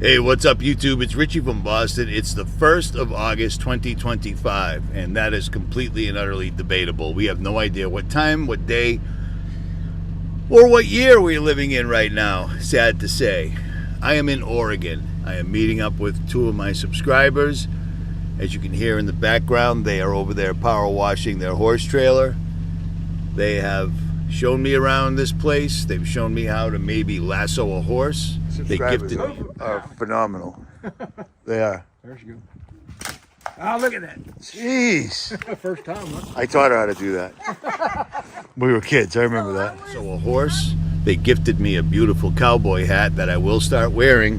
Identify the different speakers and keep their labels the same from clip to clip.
Speaker 1: Hey, what's up, YouTube? It's Richie from Boston. It's the 1st of August, 2025, and that is completely and utterly debatable. We have no idea what time, what day, or what year we're living in right now, sad to say. I am in Oregon. I am meeting up with two of my subscribers. As you can hear in the background, they are over there power washing their horse trailer. They have shown me around this place. They've shown me how to maybe lasso a horse. They gifted me.
Speaker 2: Are phenomenal. They are.
Speaker 3: There she goes. Oh, look at that.
Speaker 2: Jeez.
Speaker 3: First time, huh?
Speaker 2: I taught her how to do that. We were kids. I remember that.
Speaker 1: So a horse. They gifted me a beautiful cowboy hat that I will start wearing.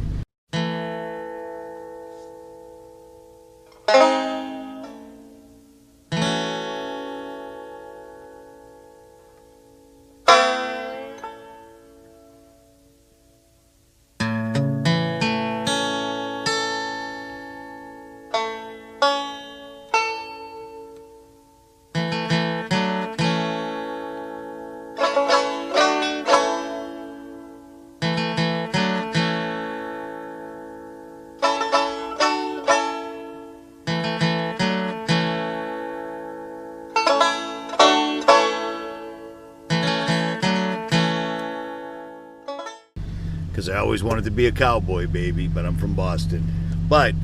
Speaker 1: Because I always wanted to be a cowboy, baby, but I'm from Boston. But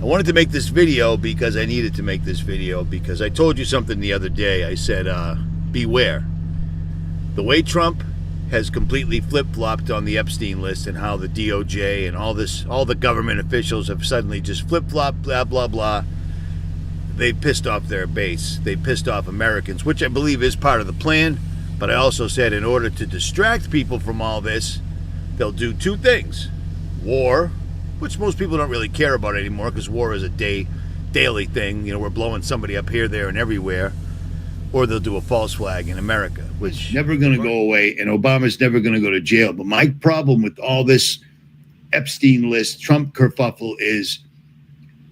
Speaker 1: I wanted to make this video because I needed to make this video because I told you something the other day. I said, beware. The way Trump has completely flip-flopped on the Epstein list and how the DOJ and all the government officials have suddenly just flip-flopped, blah, blah, blah. They pissed off their base. They pissed off Americans, which I believe is part of the plan. But I also said in order to distract people from all this, they'll do two things. War, which most people don't really care about anymore because war is a daily thing. You know, we're blowing somebody up here, there, and everywhere. Or they'll do a false flag in America, which
Speaker 2: It's never going to go away, and Obama's never going to go to jail. But my problem with all this Epstein list, Trump kerfuffle is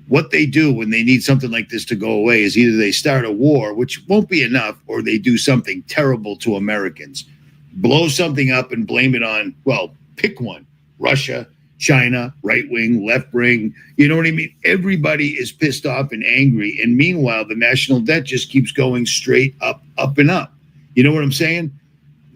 Speaker 2: what they do when they need something like this to go away is either they start a war, which won't be enough, or they do something terrible to Americans. Blow something up and blame it on, well, pick one. Russia, China, right wing, left wing. You know what I mean? Everybody is pissed off and angry. And meanwhile, the national debt just keeps going straight up, up and up. You know what I'm saying?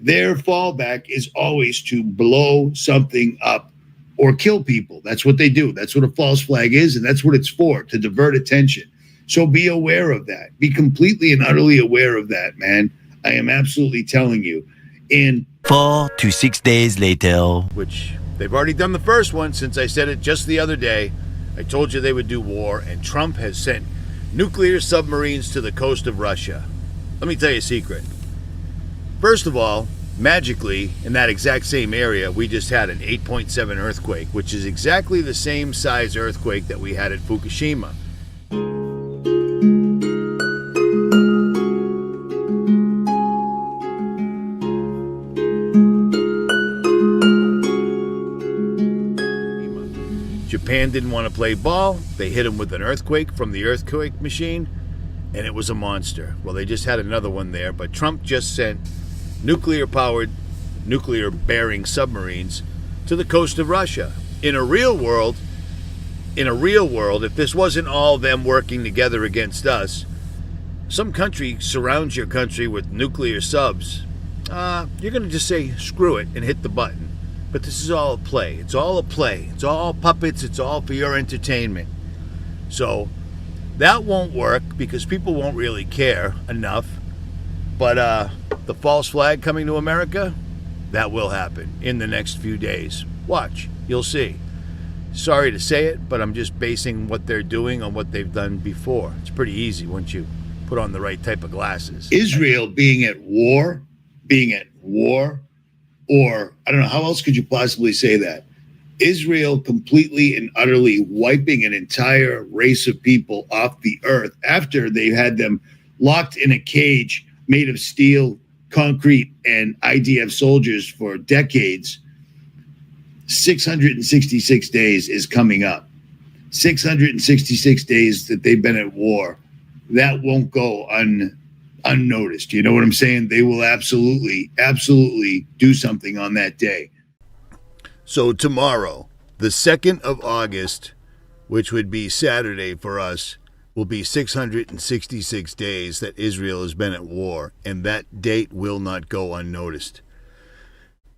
Speaker 2: Their fallback is always to blow something up or kill people. That's what they do. That's what a false flag is. And that's what it's for, to divert attention. So be aware of that. Be completely and utterly aware of that, man. I am absolutely telling you. In
Speaker 4: 4 to 6 days later,
Speaker 1: which they've already done the first one since I said it just the other day. I told you they would do war, and Trump has sent nuclear submarines to the coast of Russia. Let me tell you a secret. First of all, magically, in that exact same area, we just had an 8.7 earthquake, which is exactly the same size earthquake that we had at Fukushima. Japan didn't want to play ball. They hit him with an earthquake from the earthquake machine, and it was a monster. Well, they just had another one there, but Trump just sent nuclear-powered, nuclear-bearing submarines to the coast of Russia. In a real world, if this wasn't all them working together against us, some country surrounds your country with nuclear subs, you're going to just say, screw it, and hit the button. But this is all a play. It's all a play. It's all puppets. It's all for your entertainment. So that won't work because people won't really care enough. But the false flag coming to America, that will happen in the next few days. Watch. You'll see. Sorry to say it, but I'm just basing what they're doing on what they've done before. It's pretty easy once you put on the right type of glasses.
Speaker 2: Israel being at war, or I don't know, how else could you possibly say that? Israel completely and utterly wiping an entire race of people off the earth after they had them locked in a cage made of steel, concrete, and IDF soldiers for decades. 666 days is coming up. 666 days that they've been at war. That won't go unnoticed. You know what I'm saying? They will absolutely do something on that day.
Speaker 1: So tomorrow, The 2nd of August, which would be Saturday for us, will be 666 days that Israel has been at war, and that date will not go unnoticed.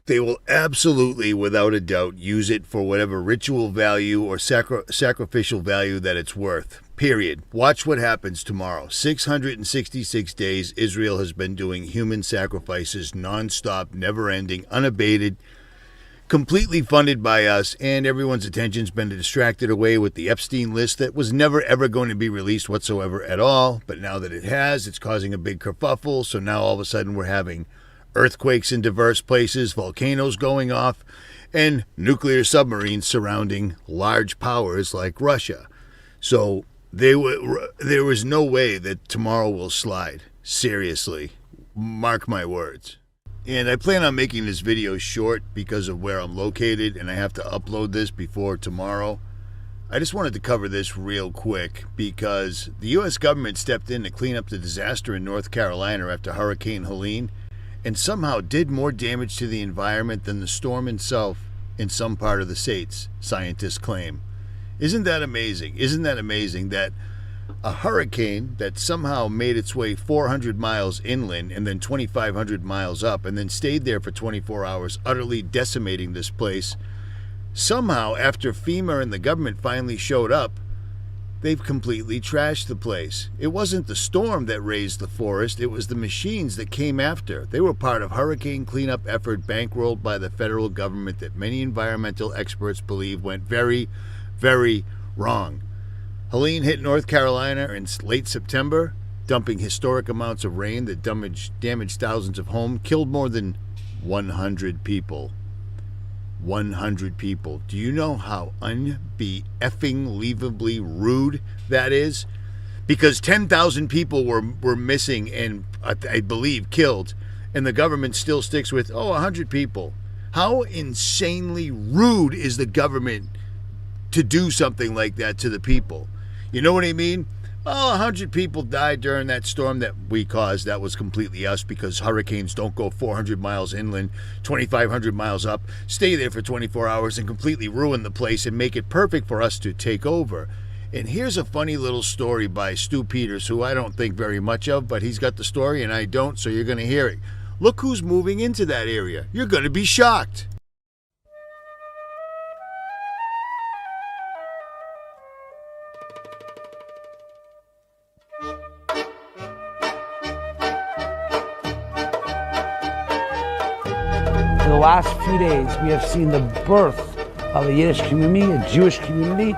Speaker 1: They will absolutely, without a doubt, use it for whatever ritual value or sacrificial value that it's worth. Period. Watch what happens tomorrow. 666 days Israel has been doing human sacrifices nonstop, never-ending, unabated, completely funded by us, and everyone's attention's been distracted away with the Epstein list that was never ever going to be released whatsoever at all. But now that it has, it's causing a big kerfuffle. So now all of a sudden we're having earthquakes in diverse places, volcanoes going off, and nuclear submarines surrounding large powers like Russia. So there was no way that tomorrow will slide. Seriously. Mark my words. And I plan on making this video short because of where I'm located, and I have to upload this before tomorrow. I just wanted to cover this real quick because the U.S. government stepped in to clean up the disaster in North Carolina after Hurricane Helene, and somehow did more damage to the environment than the storm itself in some part of the states, scientists claim. Isn't that amazing? Isn't that amazing that a hurricane that somehow made its way 400 miles inland and then 2,500 miles up and then stayed there for 24 hours, utterly decimating this place, somehow after FEMA and the government finally showed up, they've completely trashed the place. It wasn't the storm that raised the forest, it was the machines that came after. They were part of hurricane cleanup effort bankrolled by the federal government that many environmental experts believe went very, very wrong. Helene hit North Carolina in late September, dumping historic amounts of rain that damaged thousands of homes, killed more than 100 people. 100 people. Do you know how unbelievably rude that is? Because 10,000 people were missing and I believe killed, and the government still sticks with, 100 people. How insanely rude is the government to do something like that to the people? You know what I mean? 100 people died during that storm that we caused. That was completely us because hurricanes don't go 400 miles inland, 2,500 miles up, stay there for 24 hours and completely ruin the place and make it perfect for us to take over. And here's a funny little story by Stu Peters, who I don't think very much of, but he's got the story and I don't, so you're going to hear it. Look who's moving into that area. You're going to be shocked.
Speaker 3: For the last few days, we have seen the birth of a Yiddish community, a Jewish community,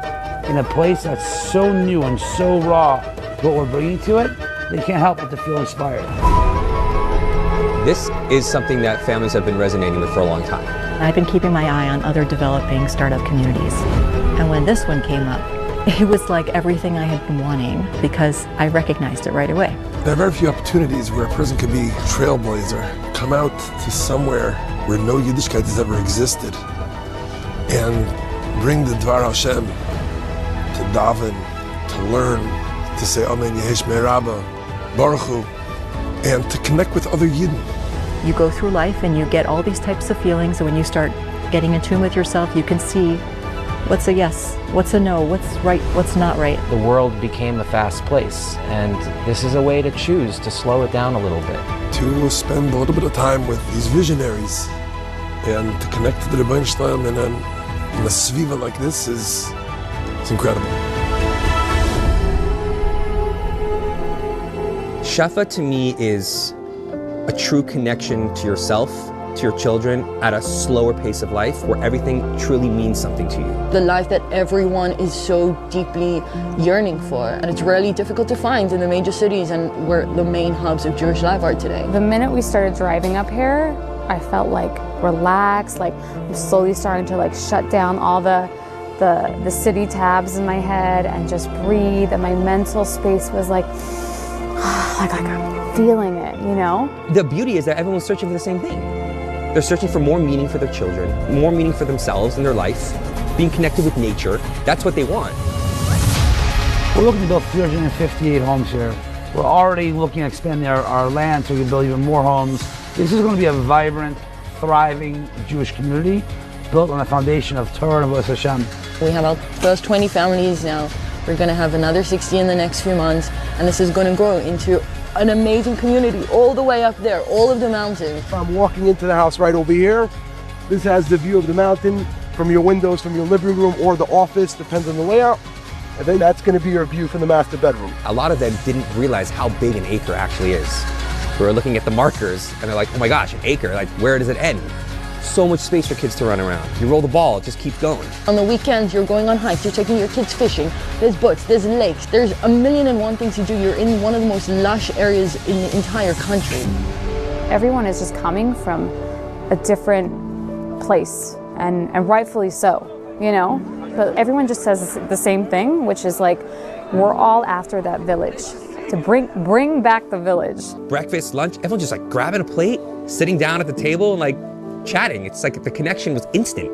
Speaker 3: in a place that's so new and so raw. What we're bringing to it, they can't help but to feel inspired.
Speaker 5: This is something that families have been resonating with for a long time.
Speaker 6: I've been keeping my eye on other developing startup communities. And when this one came up, it was like everything I had been wanting because I recognized it right away.
Speaker 7: There are very few opportunities where a person can be a trailblazer, come out to somewhere where no Yiddishkeit has ever existed, and bring the Dvar Hashem to daven, to learn, to say Amen Yehesh Me'Rabba, Baruch Hu, and to connect with other Yidden.
Speaker 6: You go through life and you get all these types of feelings, and when you start getting in tune with yourself, you can see what's a yes, what's a no, what's right, what's not right.
Speaker 8: The world became a fast place, and this is a way to choose to slow it down a little bit.
Speaker 7: To spend a little bit of time with these visionaries and to connect to the Rebbeinu Shalom in a sviva like this it's incredible.
Speaker 5: Shefa to me is a true connection to yourself, to your children at a slower pace of life where everything truly means something to you.
Speaker 9: The life that everyone is so deeply yearning for, and it's really difficult to find in the major cities and where the main hubs of Jewish life are today.
Speaker 10: The minute we started driving up here, I felt like relaxed, like I'm slowly starting to like shut down all the city tabs in my head and just breathe, and my mental space was like I'm feeling it, you know?
Speaker 5: The beauty is that everyone's searching for the same thing. They're searching for more meaning for their children, more meaning for themselves and their life, being connected with nature. That's what they want.
Speaker 3: We're looking to build 358 homes here. We're already looking at expanding our land so we can build even more homes. This is going to be a vibrant, thriving Jewish community. built on the foundation of Torah and Avodas Hashem.
Speaker 9: We have our first 20 families now. We're going to have another 60 in the next few months, and this is going to grow into an amazing community all the way up there, all of the mountain.
Speaker 11: I'm walking into the house right over here. This has the view of the mountain from your windows, from your living room or the office, depends on the layout. And then that's going to be your view from the master bedroom.
Speaker 5: A lot of them didn't realize how big an acre actually is. We were looking at the markers and they're like, oh my gosh, an acre, like where does it end? So much space for kids to run around. You roll the ball, it just keeps going.
Speaker 9: On the weekends, you're going on hikes, you're taking your kids fishing, there's boats, there's lakes, there's a million and one things to do. You're in one of the most lush areas in the entire country.
Speaker 10: Everyone is just coming from a different place, and rightfully so, you know? But everyone just says the same thing, which is like, we're all after that village, to bring back the village.
Speaker 5: Breakfast, lunch, everyone just like grabbing a plate, sitting down at the table and like chatting. It's like the connection was instant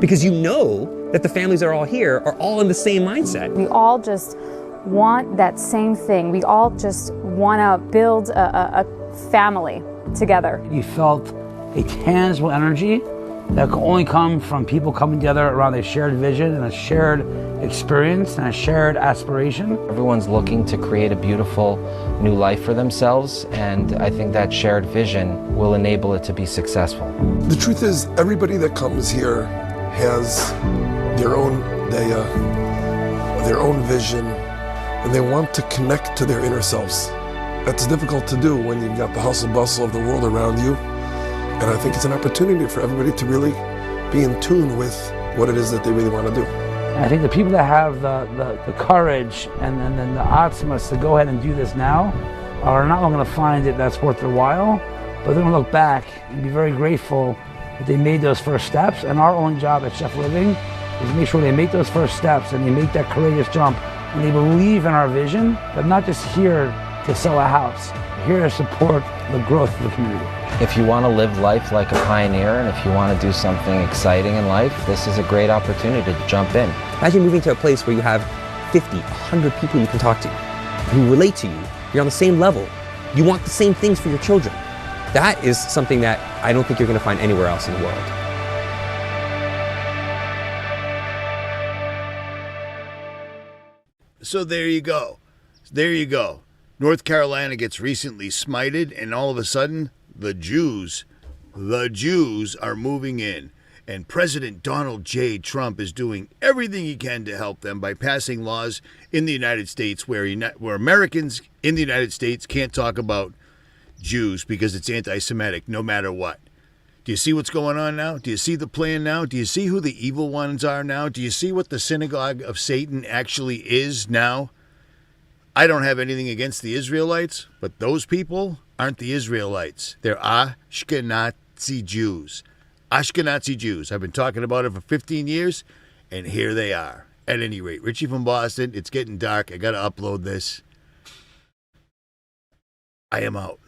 Speaker 5: because you know that the families that are all here are all in the same mindset.
Speaker 10: We all just want that same thing. We all just want to build a family together.
Speaker 3: You felt a tangible energy that can only come from people coming together around a shared vision and a shared experience and a shared aspiration.
Speaker 8: Everyone's looking to create a beautiful new life for themselves, and I think that shared vision will enable it to be successful.
Speaker 7: The truth is, everybody that comes here has their own daya, their own vision, and they want to connect to their inner selves. That's difficult to do when you've got the hustle bustle of the world around you. And I think it's an opportunity for everybody to really be in tune with what it is that they really want to do.
Speaker 3: And I think the people that have the courage and then the atzmas to go ahead and do this now are not only going to find it that's worth their while, but they're going to look back and be very grateful that they made those first steps. And our only job at Chef Living is to make sure they make those first steps and they make that courageous jump and they believe in our vision. They're not just here to sell a house, they're here to support the growth of the community.
Speaker 8: If you want to live life like a pioneer and if you want to do something exciting in life, this is a great opportunity to jump in.
Speaker 5: Imagine moving to a place where you have 50, 100 people you can talk to who relate to you. You're on the same level. You want the same things for your children. That is something that I don't think you're going to find anywhere else in the world.
Speaker 1: So there you go. There you go. North Carolina gets recently smited, and all of a sudden, the Jews are moving in. And President Donald J. Trump is doing everything he can to help them by passing laws in the United States where Americans in the United States can't talk about Jews because it's anti-Semitic no matter what. Do you see what's going on now? Do you see the plan now? Do you see who the evil ones are now? Do you see what the synagogue of Satan actually is now? I don't have anything against the Israelites, but those people aren't the Israelites. They're Ashkenazi Jews. Ashkenazi Jews. I've been talking about it for 15 years, and here they are. At any rate, Richie from Boston, it's getting dark. I got to upload this. I am out.